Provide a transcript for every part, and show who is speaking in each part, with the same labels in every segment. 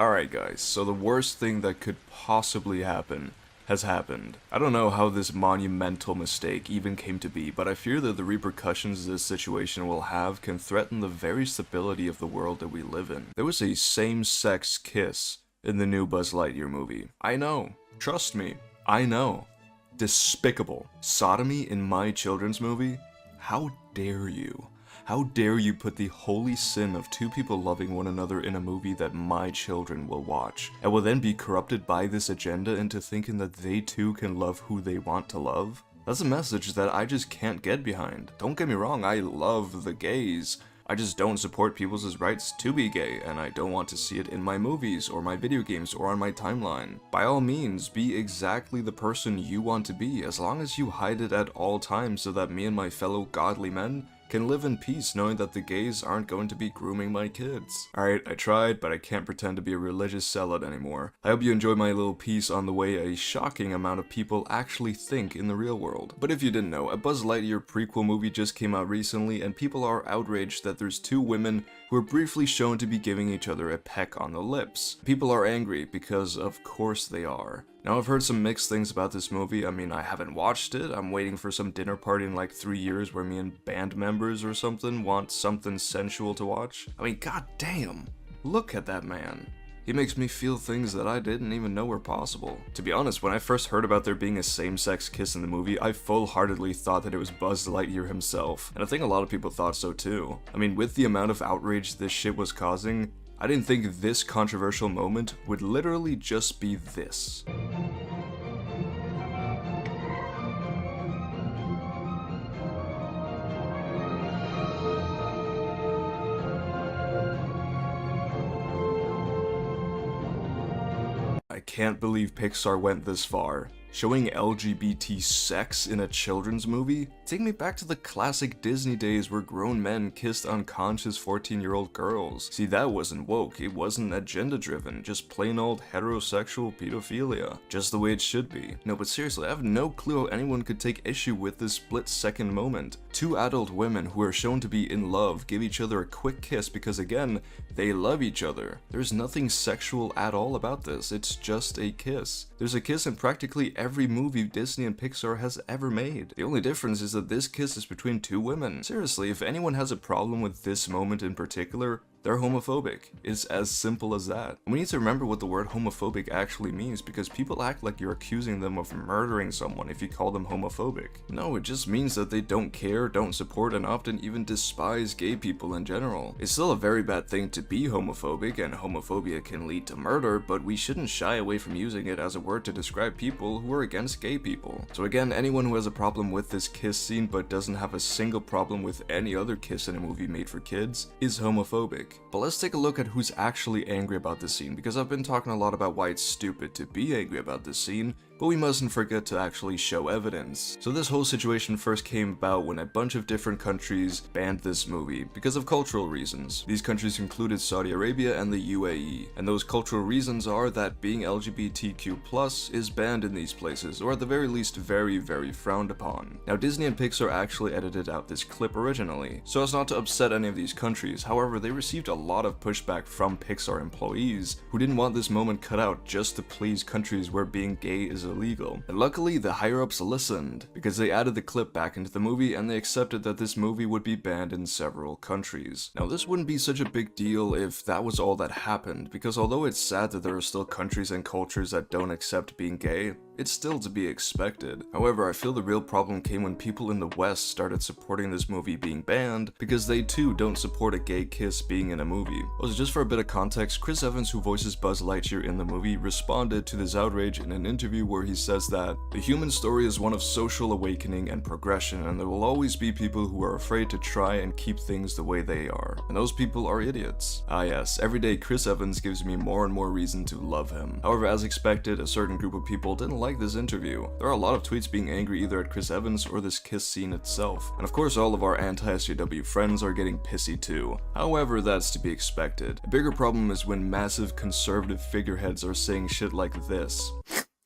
Speaker 1: Alright guys, so the worst thing that could possibly happen has happened. I don't know how this monumental mistake even came to be, but I fear that the repercussions this situation will have can threaten the very stability of the world that we live in. There was a same-sex kiss in the new Buzz Lightyear movie. I know. Trust me. I know. Despicable. Sodomy in my children's movie? How dare you? How dare you put the holy sin of two people loving one another in a movie that my children will watch, and will then be corrupted by this agenda into thinking that they too can love who they want to love? That's a message that I just can't get behind. Don't get me wrong, I love the gays. I just don't support people's rights to be gay, and I don't want to see it in my movies, or my video games, or on my timeline. By all means, be exactly the person you want to be, as long as you hide it at all times so that me and my fellow godly men can live in peace knowing that the gays aren't going to be grooming my kids. Alright, I tried, but I can't pretend to be a religious zealot anymore. I hope you enjoyed my little piece on the way a shocking amount of people actually think in the real world. But if you didn't know, a Buzz Lightyear prequel movie just came out recently, and people are outraged that there's two women who are briefly shown to be giving each other a peck on the lips. People are angry because of course they are. Now, I've heard some mixed things about this movie. I mean, I haven't watched it. I'm waiting for some dinner party in like 3 years where me and band members or something want something sensual to watch. I mean, goddamn, look at that man. He makes me feel things that I didn't even know were possible. To be honest, when I first heard about there being a same-sex kiss in the movie, I full-heartedly thought that it was Buzz Lightyear himself. And I think a lot of people thought so too. I mean, with the amount of outrage this shit was causing, I didn't think this controversial moment would literally just be this. I can't believe Pixar went this far. Showing LGBT sex in a children's movie? Take me back to the classic Disney days where grown men kissed unconscious 14-year-old girls. See, that wasn't woke, it wasn't agenda-driven, just plain old heterosexual pedophilia. Just the way it should be. No, but seriously, I have no clue how anyone could take issue with this split-second moment. Two adult women who are shown to be in love give each other a quick kiss because, again, they love each other. There's nothing sexual at all about this, it's just a kiss. There's a kiss in practically every movie Disney and Pixar has ever made. The only difference is that this kiss is between two women. Seriously, if anyone has a problem with this moment in particular, they're homophobic. It's as simple as that. We need to remember what the word homophobic actually means, because people act like you're accusing them of murdering someone if you call them homophobic. No, it just means that they don't care, don't support, and often even despise gay people in general. It's still a very bad thing to be homophobic, and homophobia can lead to murder, but we shouldn't shy away from using it as a word to describe people who are against gay people. So again, anyone who has a problem with this kiss scene but doesn't have a single problem with any other kiss in a movie made for kids is homophobic. But let's take a look at who's actually angry about this scene, because I've been talking a lot about why it's stupid to be angry about this scene, but we mustn't forget to actually show evidence. So this whole situation first came about when a bunch of different countries banned this movie because of cultural reasons. These countries included Saudi Arabia and the UAE, and those cultural reasons are that being LGBTQ+ is banned in these places, or at the very least very, very frowned upon. Now, Disney and Pixar actually edited out this clip originally, so as not to upset any of these countries. However, they received a lot of pushback from Pixar employees who didn't want this moment cut out just to please countries where being gay is illegal. And luckily, the higher-ups listened, because they added the clip back into the movie and they accepted that this movie would be banned in several countries. Now, this wouldn't be such a big deal if that was all that happened, because although it's sad that there are still countries and cultures that don't accept being gay, it's still to be expected. However, I feel the real problem came when people in the West started supporting this movie being banned because they too don't support a gay kiss being in a movie. Also, just for a bit of context, Chris Evans, who voices Buzz Lightyear in the movie, responded to this outrage in an interview where he says that the human story is one of social awakening and progression, and there will always be people who are afraid to try and keep things the way they are. And those people are idiots. Ah yes, every day Chris Evans gives me more and more reason to love him. However, as expected, a certain group of people didn't like this interview. There are a lot of tweets being angry either at Chris Evans or this kiss scene itself. And of course, all of our anti-SJW friends are getting pissy too. However, that's to be expected. A bigger problem is when massive conservative figureheads are saying shit like this.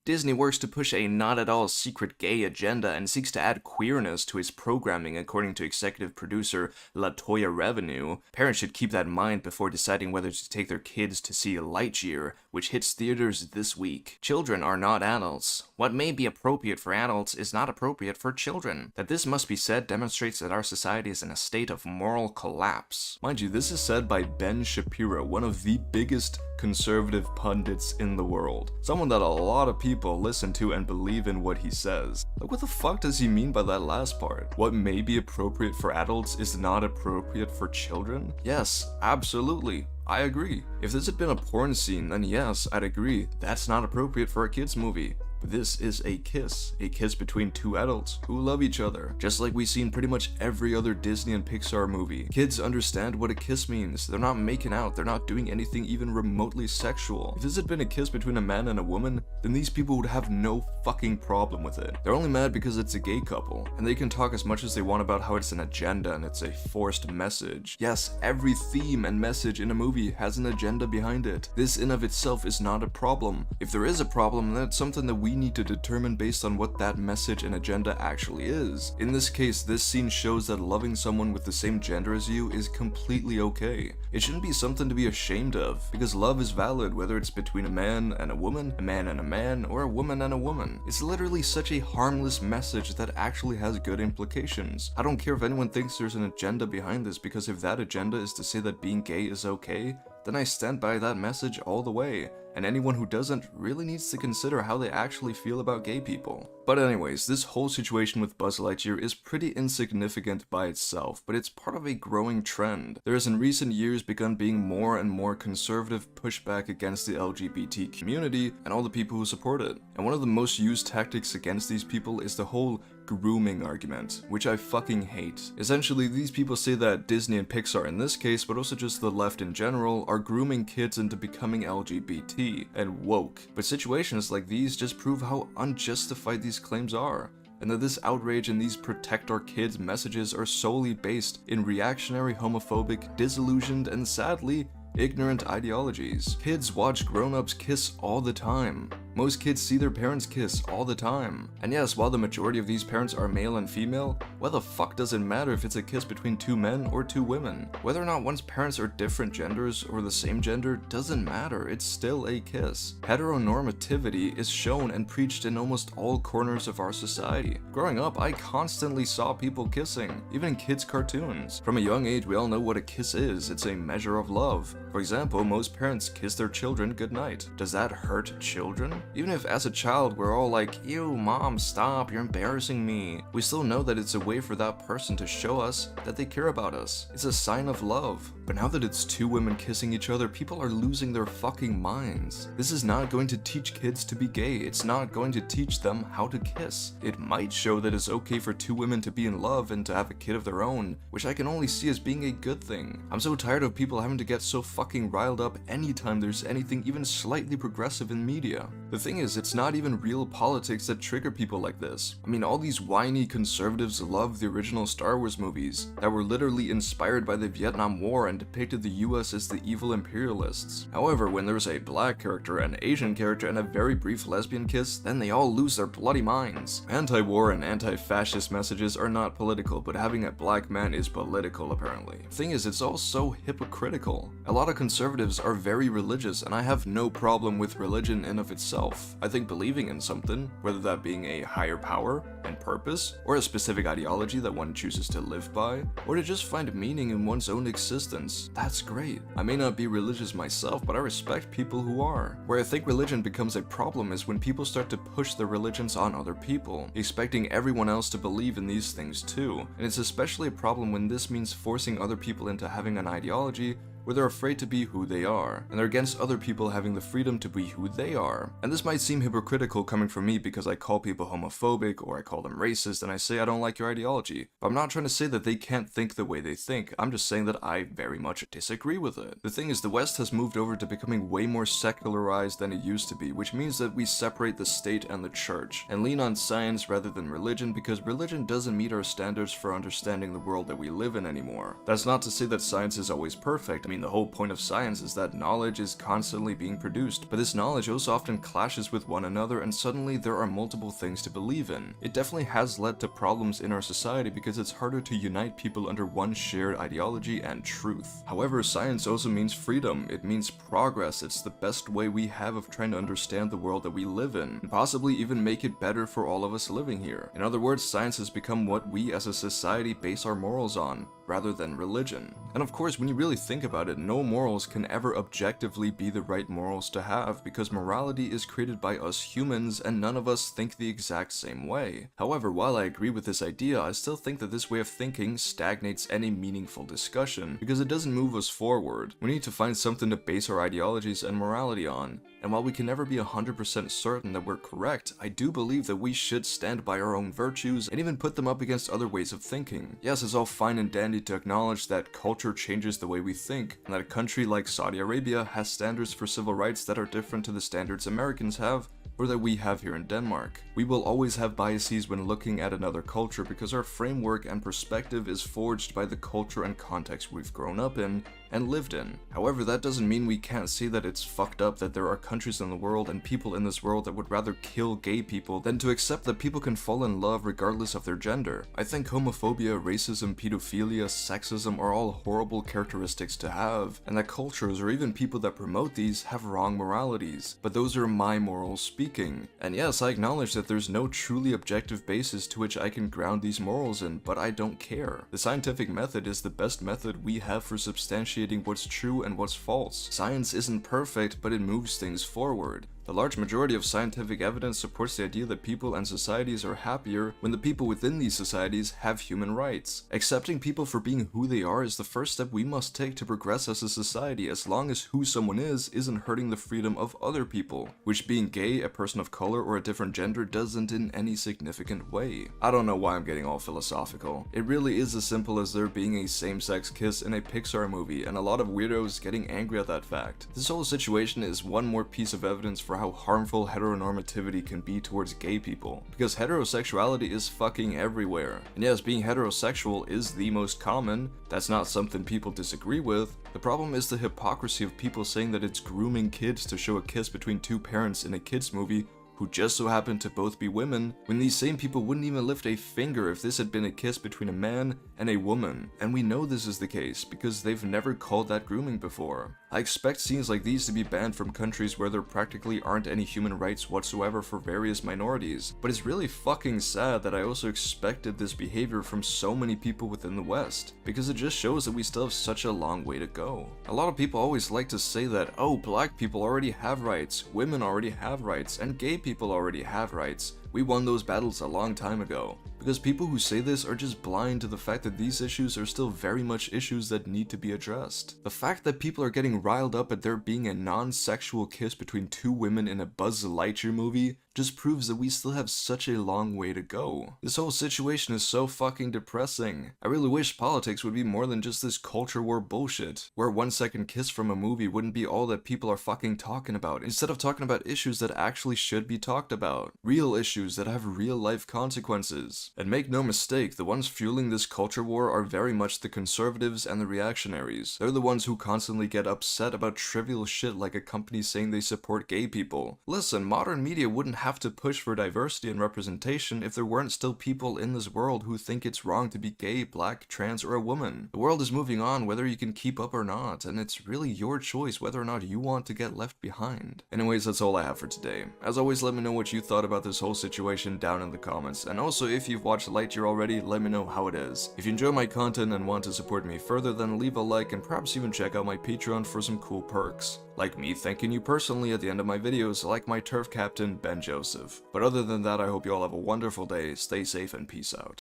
Speaker 1: Disney works to push a not-at-all secret gay agenda and seeks to add queerness to its programming, according to executive producer LaToya Revenue. Parents should keep that in mind before deciding whether to take their kids to see Lightyear, which hits theaters this week. Children are not adults. What may be appropriate for adults is not appropriate for children. That this must be said demonstrates that our society is in a state of moral collapse. Mind you, this is said by Ben Shapiro, one of the biggest conservative pundits in the world. Someone that a lot of people listen to and believe in what he says. Like, what the fuck does he mean by that last part? What may be appropriate for adults is not appropriate for children? Yes, absolutely. I agree. If this had been a porn scene, then yes, I'd agree. That's not appropriate for a kid's movie. But this is a kiss between two adults who love each other, just like we see in pretty much every other Disney and Pixar movie. Kids understand what a kiss means. They're not making out, they're not doing anything even remotely sexual. If this had been a kiss between a man and a woman, then these people would have no fucking problem with it. They're only mad because it's a gay couple, and they can talk as much as they want about how it's an agenda and it's a forced message. Yes, every theme and message in a movie has an agenda behind it. This in of itself is not a problem. If there is a problem, then it's something that we need to determine based on what that message and agenda actually is. In this case, this scene shows that loving someone with the same gender as you is completely okay. It shouldn't be something to be ashamed of, because love is valid whether it's between a man and a woman, a man and a man, or a woman and a woman. It's literally such a harmless message that actually has good implications. I don't care if anyone thinks there's an agenda behind this, because if that agenda is to say that being gay is okay, then I stand by that message all the way. And anyone who doesn't really needs to consider how they actually feel about gay people. But anyways, this whole situation with Buzz Lightyear is pretty insignificant by itself, but it's part of a growing trend. There has in recent years begun being more and more conservative pushback against the LGBT community and all the people who support it. And one of the most used tactics against these people is the whole grooming argument, which I fucking hate. Essentially, these people say that Disney and Pixar in this case, but also just the left in general, are grooming kids into becoming LGBT and woke. But situations like these just prove how unjustified these claims are, and that this outrage and these protect our kids messages are solely based in reactionary, homophobic, disillusioned, and sadly, ignorant ideologies. Kids watch grown-ups kiss all the time. Most kids see their parents kiss all the time. And yes, while the majority of these parents are male and female, why the fuck does it matter if it's a kiss between two men or two women? Whether or not one's parents are different genders or the same gender doesn't matter, it's still a kiss. Heteronormativity is shown and preached in almost all corners of our society. Growing up, I constantly saw people kissing, even in kids' cartoons. From a young age, we all know what a kiss is. It's a measure of love. For example, most parents kiss their children goodnight. Does that hurt children? Even if as a child we're all like, ew, mom, stop, you're embarrassing me, we still know that it's a way for that person to show us that they care about us. It's a sign of love. But now that it's two women kissing each other, people are losing their fucking minds. This is not going to teach kids to be gay. It's not going to teach them how to kiss. It might show that it's okay for two women to be in love and to have a kid of their own, which I can only see as being a good thing. I'm so tired of people having to get so fucking riled up anytime there's anything even slightly progressive in media. The thing is, it's not even real politics that trigger people like this. I mean, all these whiny conservatives love the original Star Wars movies that were literally inspired by the Vietnam War and depicted the US as the evil imperialists. However, when there's a black character, an Asian character, and a very brief lesbian kiss, then they all lose their bloody minds. Anti-war and anti-fascist messages are not political, but having a black man is political apparently. The thing is, it's all so hypocritical. A lot of conservatives are very religious, and I have no problem with religion in of itself. I think believing in something, whether that being a higher power and purpose, or a specific ideology that one chooses to live by, or to just find meaning in one's own existence, that's great. I may not be religious myself, but I respect people who are. Where I think religion becomes a problem is when people start to push their religions on other people, expecting everyone else to believe in these things too. And it's especially a problem when this means forcing other people into having an ideology where they're afraid to be who they are, and they're against other people having the freedom to be who they are. And this might seem hypocritical coming from me because I call people homophobic or I call them racist and I say I don't like your ideology. But I'm not trying to say that they can't think the way they think, I'm just saying that I very much disagree with it. The thing is, the West has moved over to becoming way more secularized than it used to be, which means that we separate the state and the church, and lean on science rather than religion because religion doesn't meet our standards for understanding the world that we live in anymore. That's not to say that science is always perfect. I mean, I mean, the whole point of science is that knowledge is constantly being produced, but this knowledge also often clashes with one another, and suddenly there are multiple things to believe in. It definitely has led to problems in our society because it's harder to unite people under one shared ideology and truth. However, science also means freedom. It means progress. It's the best way we have of trying to understand the world that we live in, and possibly even make it better for all of us living here. In other words, science has become what we as a society base our morals on, rather than religion. And of course, when you really think about it, no morals can ever objectively be the right morals to have, because morality is created by us humans and none of us think the exact same way. However, while I agree with this idea, I still think that this way of thinking stagnates any meaningful discussion, because it doesn't move us forward. We need to find something to base our ideologies and morality on. And while we can never be 100% certain that we're correct, I do believe that we should stand by our own virtues and even put them up against other ways of thinking. Yes, it's all fine and dandy to acknowledge that culture changes the way we think, and that a country like Saudi Arabia has standards for civil rights that are different to the standards Americans have, or that we have here in Denmark. We will always have biases when looking at another culture because our framework and perspective is forged by the culture and context we've grown up in and lived in. However, that doesn't mean we can't see that it's fucked up that there are countries in the world and people in this world that would rather kill gay people than to accept that people can fall in love regardless of their gender. I think homophobia, racism, pedophilia, sexism are all horrible characteristics to have, and that cultures or even people that promote these have wrong moralities. But those are my morals speaking. And yes, I acknowledge that there's no truly objective basis to which I can ground these morals in, but I don't care. The scientific method is the best method we have for substantiating what's true and what's false. Science isn't perfect, but it moves things forward. The large majority of scientific evidence supports the idea that people and societies are happier when the people within these societies have human rights. Accepting people for being who they are is the first step we must take to progress as a society, as long as who someone is isn't hurting the freedom of other people, which being gay, a person of color, or a different gender doesn't in any significant way. I don't know why I'm getting all philosophical. It really is as simple as there being a same-sex kiss in a Pixar movie, and a lot of weirdos getting angry at that fact. This whole situation is one more piece of evidence for how harmful heteronormativity can be towards gay people, because heterosexuality is fucking everywhere. And yes, being heterosexual is the most common. That's not something people disagree with. The problem is the hypocrisy of people saying that it's grooming kids to show a kiss between two parents in a kids movie who just so happen to both be women, when these same people wouldn't even lift a finger if this had been a kiss between a man and a woman. And we know this is the case because they've never called that grooming before. I expect scenes like these to be banned from countries where there practically aren't any human rights whatsoever for various minorities, but it's really fucking sad that I also expected this behavior from so many people within the West, because it just shows that we still have such a long way to go. A lot of people always like to say that, oh, black people already have rights, women already have rights, and gay people already have rights. We won those battles a long time ago. Because people who say this are just blind to the fact that these issues are still very much issues that need to be addressed. The fact that people are getting riled up at there being a non-sexual kiss between two women in a Buzz Lightyear movie just proves that we still have such a long way to go. This whole situation is so fucking depressing. I really wish politics would be more than just this culture war bullshit, where a 1-second kiss from a movie wouldn't be all that people are fucking talking about, instead of talking about issues that actually should be talked about. Real issues that have real life consequences. And make no mistake, the ones fueling this culture war are very much the conservatives and the reactionaries. They're the ones who constantly get upset about trivial shit like a company saying they support gay people. Listen, modern media wouldn't have to push for diversity and representation if there weren't still people in this world who think it's wrong to be gay, black, trans, or a woman. The world is moving on whether you can keep up or not, and it's really your choice whether or not you want to get left behind. Anyways, that's all I have for today. As always, let me know what you thought about this whole situation down in the comments, and also if you've watched Lightyear already, let me know how it is. If you enjoy my content and want to support me further, then leave a like and perhaps even check out my Patreon for some cool perks. Like me thanking you personally at the end of my videos, like my turf captain, Ben Joseph. But other than that, I hope you all have a wonderful day, stay safe, and peace out.